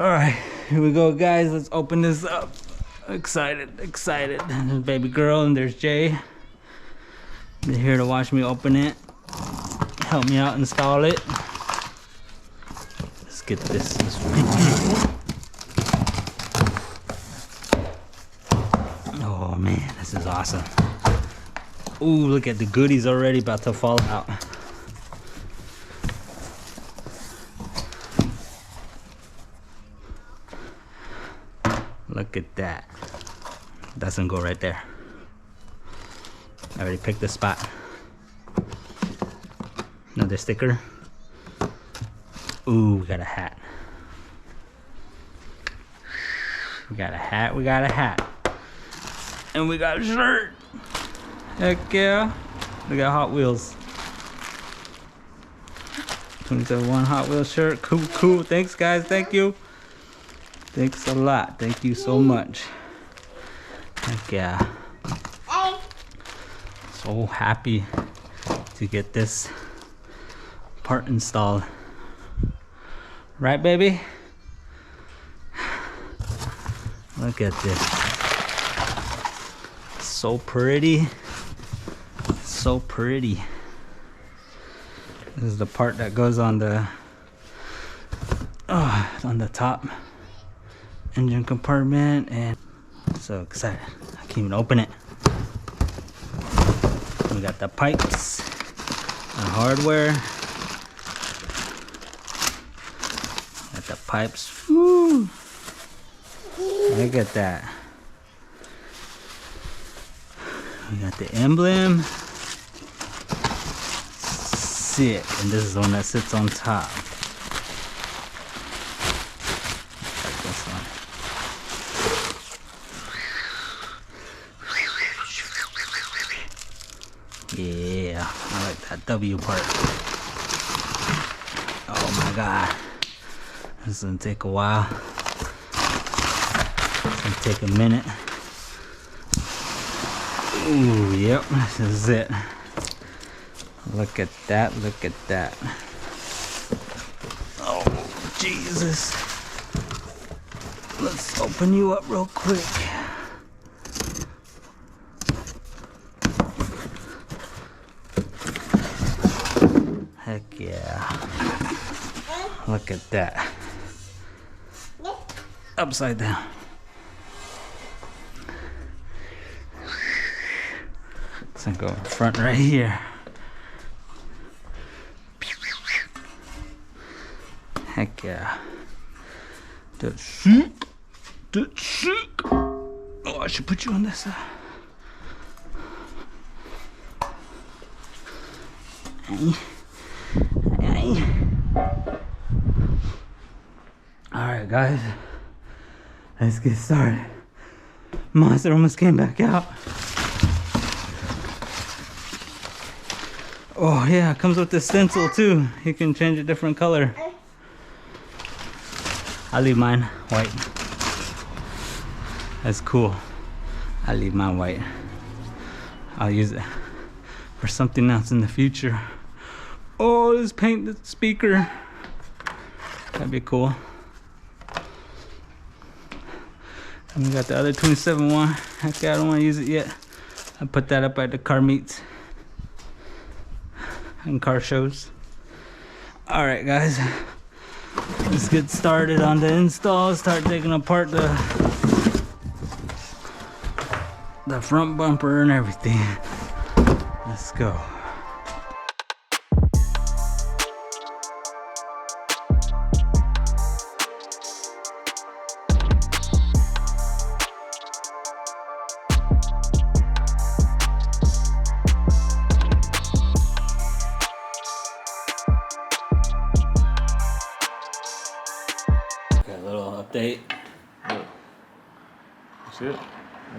Alright, here we go, guys. Let's open this up. Excited. There's baby girl and there's Jay. They're here to watch me open it. Help me out install it. Let's get this. Oh man, this is awesome. Ooh, look at the goodies already about to fall out. Look at that. That's gonna go right there. I already picked the spot. Another sticker. Ooh, we got a hat. We got a hat. And we got a shirt. Heck yeah. We got Hot Wheels. 2071 Hot Wheels shirt. Cool. Thanks, guys. Thank you. Thanks a lot. Thank you so much. Heck yeah. So happy to get this part installed. Right, baby? Look at this. So pretty. So pretty. This is the part that goes on the top engine compartment, and I'm so excited. I can't even open it. We got the pipes, the hardware. Got the pipes. Woo. Look at that. We got the emblem. Sick. And this is the one that sits on top. Like this one. Yeah, I like that W part. Oh my god. This is gonna take a while. It's gonna take a minute. Ooh, yep, this is it. Look at that, look at that. Oh, Jesus. Let's open you up real quick. Heck yeah. Look at that. Upside down. It's gonna go in front right here. Heck yeah. That's sick. That's sick. Oh, I should put you on this side. Alright, guys. Let's get started. Monster almost came back out. Oh yeah, it comes with the stencil too. You can change a different color. I'll leave mine white. That's cool. I'll leave mine white. I'll use it for something else in the future. Oh, let's paint the speaker. That'd be cool. And we got the other 27 one. Heck yeah, I don't want to use it yet. I put that up at the car meets and car shows. Alright guys, let's get started on the install. Start taking apart the front bumper and everything. Let's go. Update. That's it?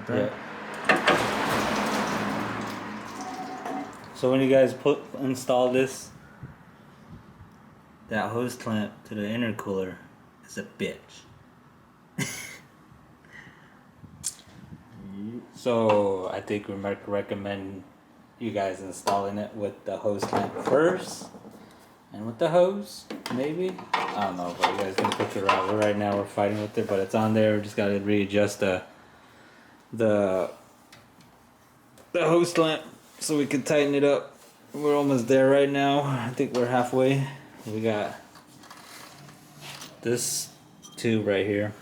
Okay. Yeah. So when you guys install this, that hose clamp to the intercooler is a bitch. So I think we might recommend you guys installing it with the hose clamp first, And with the hose, maybe? I don't know, but you guys can picture it. Right now we're fighting with it, but it's on there. We just gotta readjust the hose clamp so we can tighten it up. We're almost there right now. I think we're halfway. We got this tube right here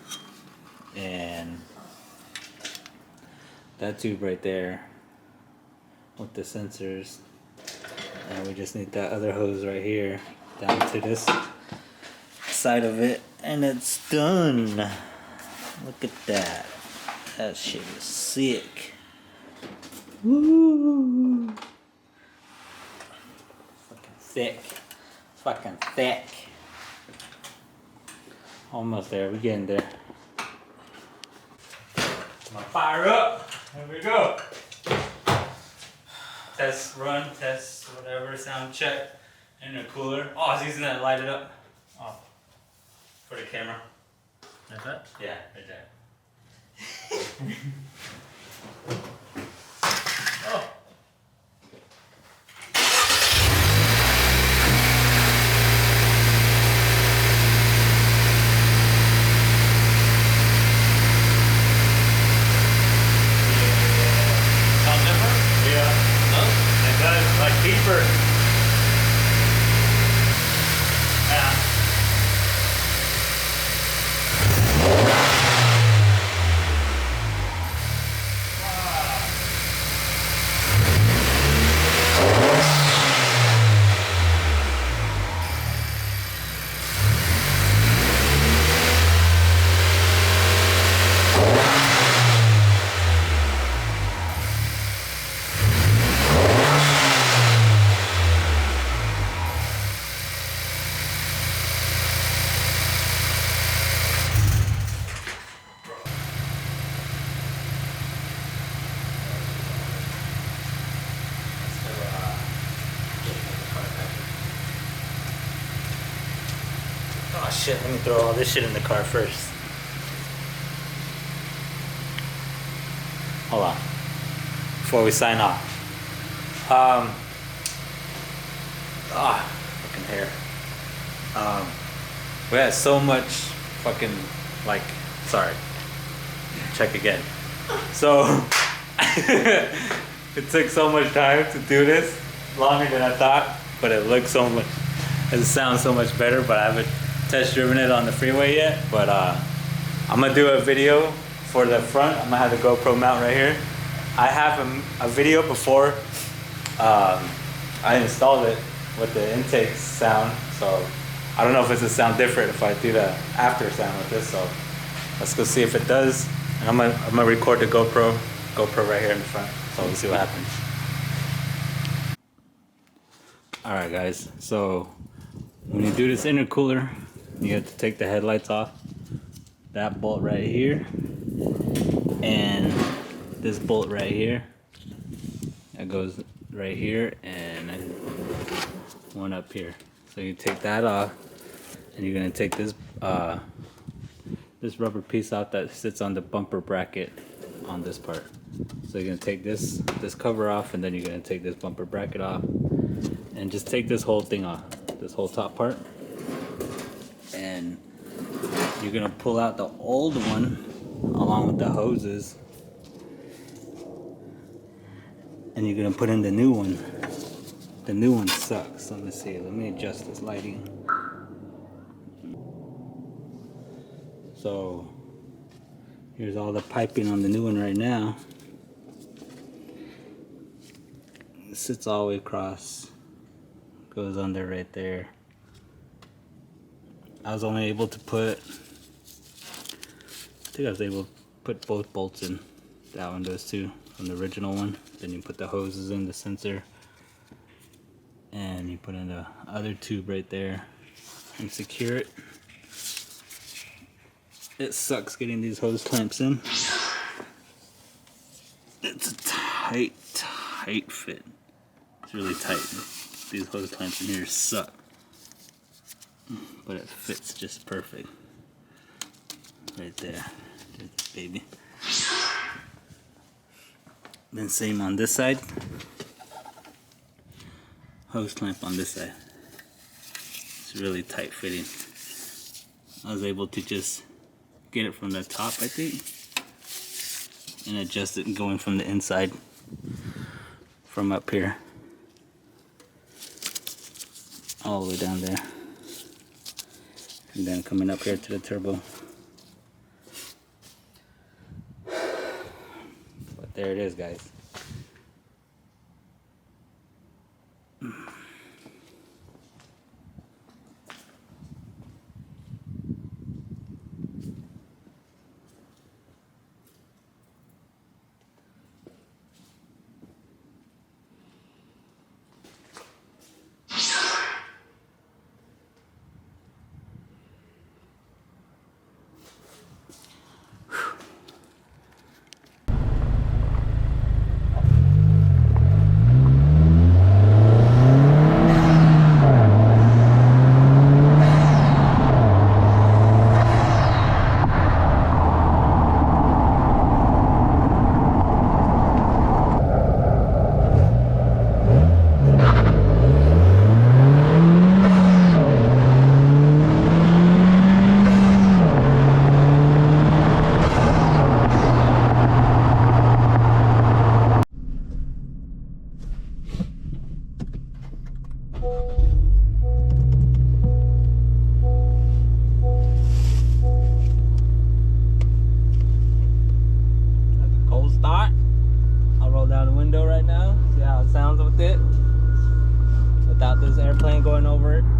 and that tube right there with the sensors, and we just need that other hose right here down to this side of it, and it's done. Look at that. That shit is sick. Woo! Fucking thick. Fucking thick. Almost there. We're getting there. I'm gonna fire up. Here we go. Test run, test whatever, sound check. Intercooler. Oh, I was using that to light it up. Oh, for the camera. Like that? Yeah, right there. Oh. Sound different? Yeah. No? It does, like deeper. Yeah. Oh shit, let me throw all this shit in the car first. Hold on. Before we sign off. Fucking hair. We had so much fucking, like, sorry. Check again. So, it took so much time to do this. Longer than I thought, but it looks so much, it sounds so much better, but I haven't test driven it on the freeway yet. But I'm gonna do a video for the front. I'm gonna have the GoPro mount right here. I have a video before I installed it with the intake sound, so I don't know if it's a sound different if I do the after sound with this. So let's go see if it does. And I'm gonna record the GoPro right here in the front. So we'll see what happens. All right, guys. So when you do this intercooler, you have to take the headlights off. That bolt right here, and this bolt right here. That goes right here, and one up here. So you take that off, and you're gonna take this this rubber piece out that sits on the bumper bracket on this part. So you're gonna take this cover off, and then you're gonna take this bumper bracket off, and just take this whole thing off, this whole top part, and you're gonna pull out the old one along with the hoses, and you're gonna put in the new one. The new one sucks. Let me see. Let me adjust this lighting. So here's all the piping on the new one right now. It sits all the way across. Goes under right there. I was only able to put, I think I was able to put both bolts in. That one does too, from the original one. Then you put the hoses in, the sensor, and you put in the other tube right there and secure it. It sucks getting these hose clamps in. It's a tight fit. It's really tight. These hose clamps in here suck. But it fits just perfect. Right there. There's the baby. Then same on this side. Hose clamp on this side. It's really tight fitting. I was able to just get it from the top, I think, and adjust it going from the inside from up here all the way down there, and then coming up here to the turbo. But there it is, guys. Start. I'll roll down the window right now, see how it sounds with it without this airplane going over it.